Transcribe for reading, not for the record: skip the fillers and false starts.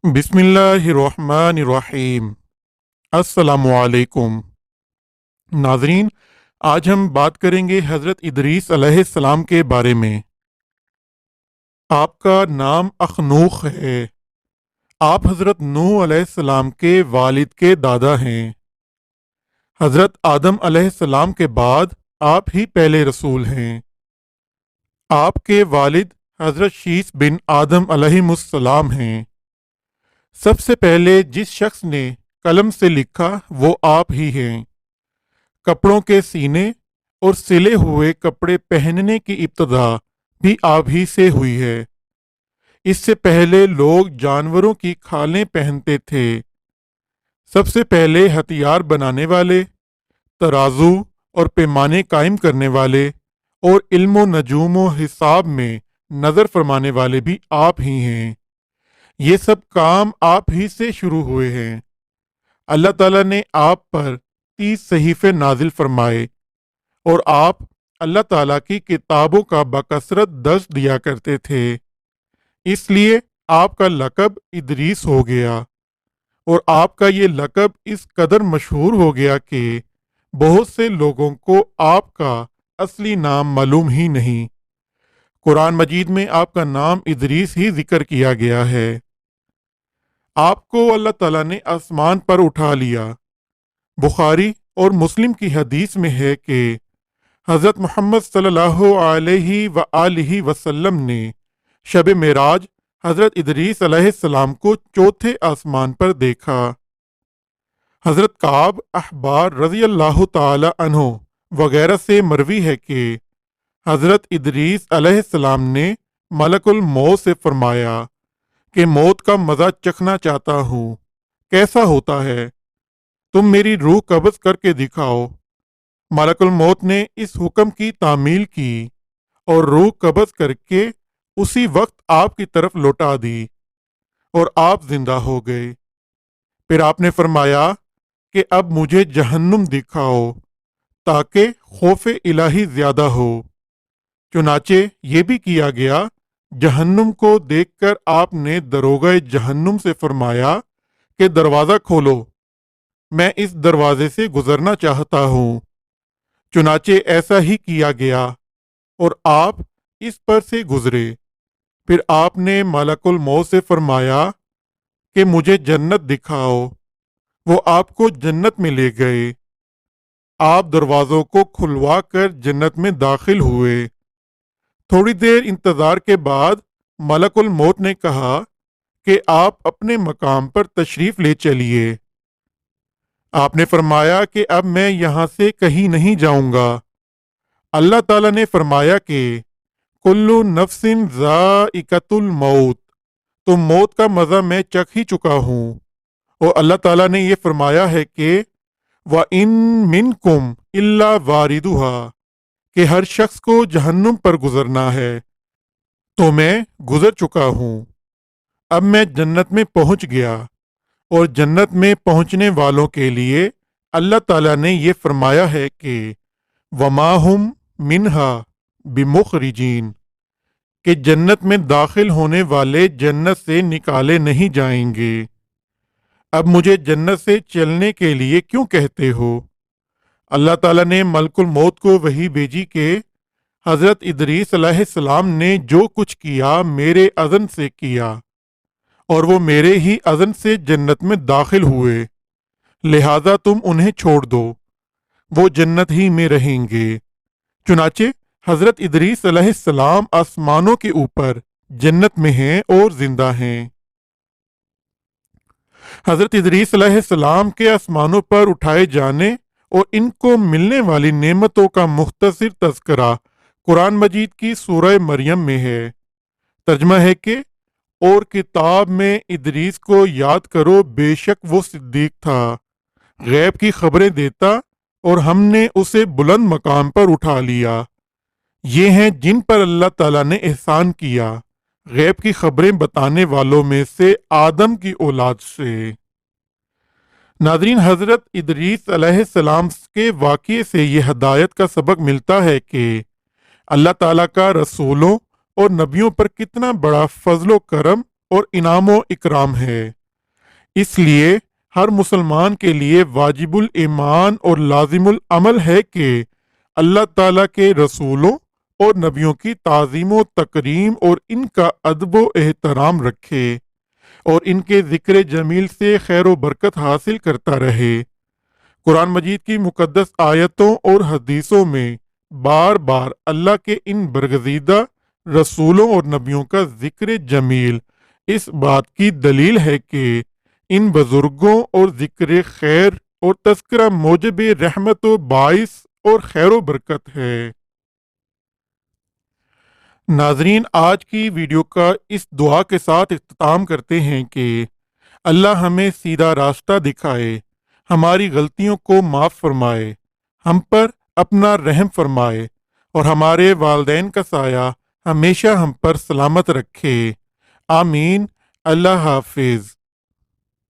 بسم اللہ الرحمن الرحیم۔ السلام علیکم ناظرین، آج ہم بات کریں گے حضرت ادریس علیہ السلام کے بارے میں۔ آپ کا نام اخنوخ ہے۔ آپ حضرت نوح علیہ السلام کے والد کے دادا ہیں۔ حضرت آدم علیہ السلام کے بعد آپ ہی پہلے رسول ہیں۔ آپ کے والد حضرت شیث بن آدم علیہ السلام ہیں۔ سب سے پہلے جس شخص نے قلم سے لکھا وہ آپ ہی ہیں۔ کپڑوں کے سینے اور سلے ہوئے کپڑے پہننے کی ابتدا بھی آپ ہی سے ہوئی ہے۔ اس سے پہلے لوگ جانوروں کی کھالیں پہنتے تھے۔ سب سے پہلے ہتھیار بنانے والے، ترازو اور پیمانے قائم کرنے والے اور علم و نجوم و حساب میں نظر فرمانے والے بھی آپ ہی ہیں۔ یہ سب کام آپ ہی سے شروع ہوئے ہیں۔ اللہ تعالیٰ نے آپ پر 30 صحیفے نازل فرمائے اور آپ اللہ تعالیٰ کی کتابوں کا بکثرت درس دیا کرتے تھے۔ اس لیے آپ کا لقب ادریس ہو گیا، اور آپ کا یہ لقب اس قدر مشہور ہو گیا کہ بہت سے لوگوں کو آپ کا اصلی نام معلوم ہی نہیں۔ قرآن مجید میں آپ کا نام ادریس ہی ذکر کیا گیا ہے۔ آپ کو اللہ تعالیٰ نے آسمان پر اٹھا لیا۔ بخاری اور مسلم کی حدیث میں ہے کہ حضرت محمد صلی اللہ علیہ وآلہ وسلم نے شب معراج حضرت ادریس علیہ السلام کو چوتھے آسمان پر دیکھا۔ حضرت کعب احبار رضی اللہ تعالی عنہ وغیرہ سے مروی ہے کہ حضرت ادریس علیہ السلام نے ملک الموت سے فرمایا کہ موت کا مزہ چکھنا چاہتا ہوں، کیسا ہوتا ہے؟ تم میری روح قبض کر کے دکھاؤ۔ ملک الموت نے اس حکم کی تعمیل کی اور روح قبض کر کے اسی وقت آپ کی طرف لوٹا دی اور آپ زندہ ہو گئے۔ پھر آپ نے فرمایا کہ اب مجھے جہنم دکھاؤ تاکہ خوف الہی زیادہ ہو۔ چنانچہ یہ بھی کیا گیا۔ جہنم کو دیکھ کر آپ نے دروغہ جہنم سے فرمایا کہ دروازہ کھولو، میں اس دروازے سے گزرنا چاہتا ہوں۔ چنانچہ ایسا ہی کیا گیا اور آپ اس پر سے گزرے۔ پھر آپ نے ملک الموت سے فرمایا کہ مجھے جنت دکھاؤ۔ وہ آپ کو جنت میں لے گئے۔ آپ دروازوں کو کھلوا کر جنت میں داخل ہوئے۔ تھوڑی دیر انتظار کے بعد ملک الموت نے کہا کہ آپ اپنے مقام پر تشریف لے چلیے۔ آپ نے فرمایا کہ اب میں یہاں سے کہیں نہیں جاؤں گا۔ اللہ تعالیٰ نے فرمایا کہ کلُّ نفس ذائقۃ الموت، تو موت کا مزہ میں چکھ ہی چکا ہوں۔ اور اللہ تعالیٰ نے یہ فرمایا ہے کہ وَإِن مِّنكُمْ إِلَّا وَارِدُهَا، کہ ہر شخص کو جہنم پر گزرنا ہے، تو میں گزر چکا ہوں۔ اب میں جنت میں پہنچ گیا، اور جنت میں پہنچنے والوں کے لیے اللہ تعالیٰ نے یہ فرمایا ہے کہ وَمَا هُمْ مِنْهَا بِمُخْرِجِينَ، کہ جنت میں داخل ہونے والے جنت سے نکالے نہیں جائیں گے۔ اب مجھے جنت سے چلنے کے لیے کیوں کہتے ہو؟ اللہ تعالیٰ نے ملک الموت کو وحی بھیجی کہ حضرت ادریس علیہ السلام نے جو کچھ کیا میرے اذن سے کیا، اور وہ میرے ہی اذن سے جنت میں داخل ہوئے، لہذا تم انہیں چھوڑ دو، وہ جنت ہی میں رہیں گے۔ چنانچہ حضرت ادریس علیہ السلام آسمانوں کے اوپر جنت میں ہیں اور زندہ ہیں۔ حضرت ادریس علیہ السلام کے آسمانوں پر اٹھائے جانے اور ان کو ملنے والی نعمتوں کا مختصر تذکرہ قرآن مجید کی سورہ مریم میں ہے۔ ترجمہ ہے کہ اور کتاب میں ادریس کو یاد کرو، بے شک وہ صدیق تھا، غیب کی خبریں دیتا، اور ہم نے اسے بلند مقام پر اٹھا لیا۔ یہ ہیں جن پر اللہ تعالیٰ نے احسان کیا، غیب کی خبریں بتانے والوں میں سے آدم کی اولاد سے۔ ناظرین، حضرت ادریس علیہ السلام کے واقعے سے یہ ہدایت کا سبق ملتا ہے کہ اللہ تعالیٰ کا رسولوں اور نبیوں پر کتنا بڑا فضل و کرم اور انعام و اکرام ہے۔ اس لیے ہر مسلمان کے لیے واجب الایمان اور لازم العمل ہے کہ اللہ تعالیٰ کے رسولوں اور نبیوں کی تعظیم و تکریم اور ان کا ادب و احترام رکھے اور ان کے ذکر جمیل سے خیر و برکت حاصل کرتا رہے۔ قرآن مجید کی مقدس آیتوں اور حدیثوں میں بار بار اللہ کے ان برگزیدہ رسولوں اور نبیوں کا ذکر جمیل اس بات کی دلیل ہے کہ ان بزرگوں اور ذکر خیر اور تذکرہ موجب رحمت و باعث اور خیر و برکت ہے۔ ناظرین، آج کی ویڈیو کا اس دعا کے ساتھ اختتام کرتے ہیں کہ اللہ ہمیں سیدھا راستہ دکھائے، ہماری غلطیوں کو معاف فرمائے، ہم پر اپنا رحم فرمائے اور ہمارے والدین کا سایہ ہمیشہ ہم پر سلامت رکھے۔ آمین۔ اللہ حافظ۔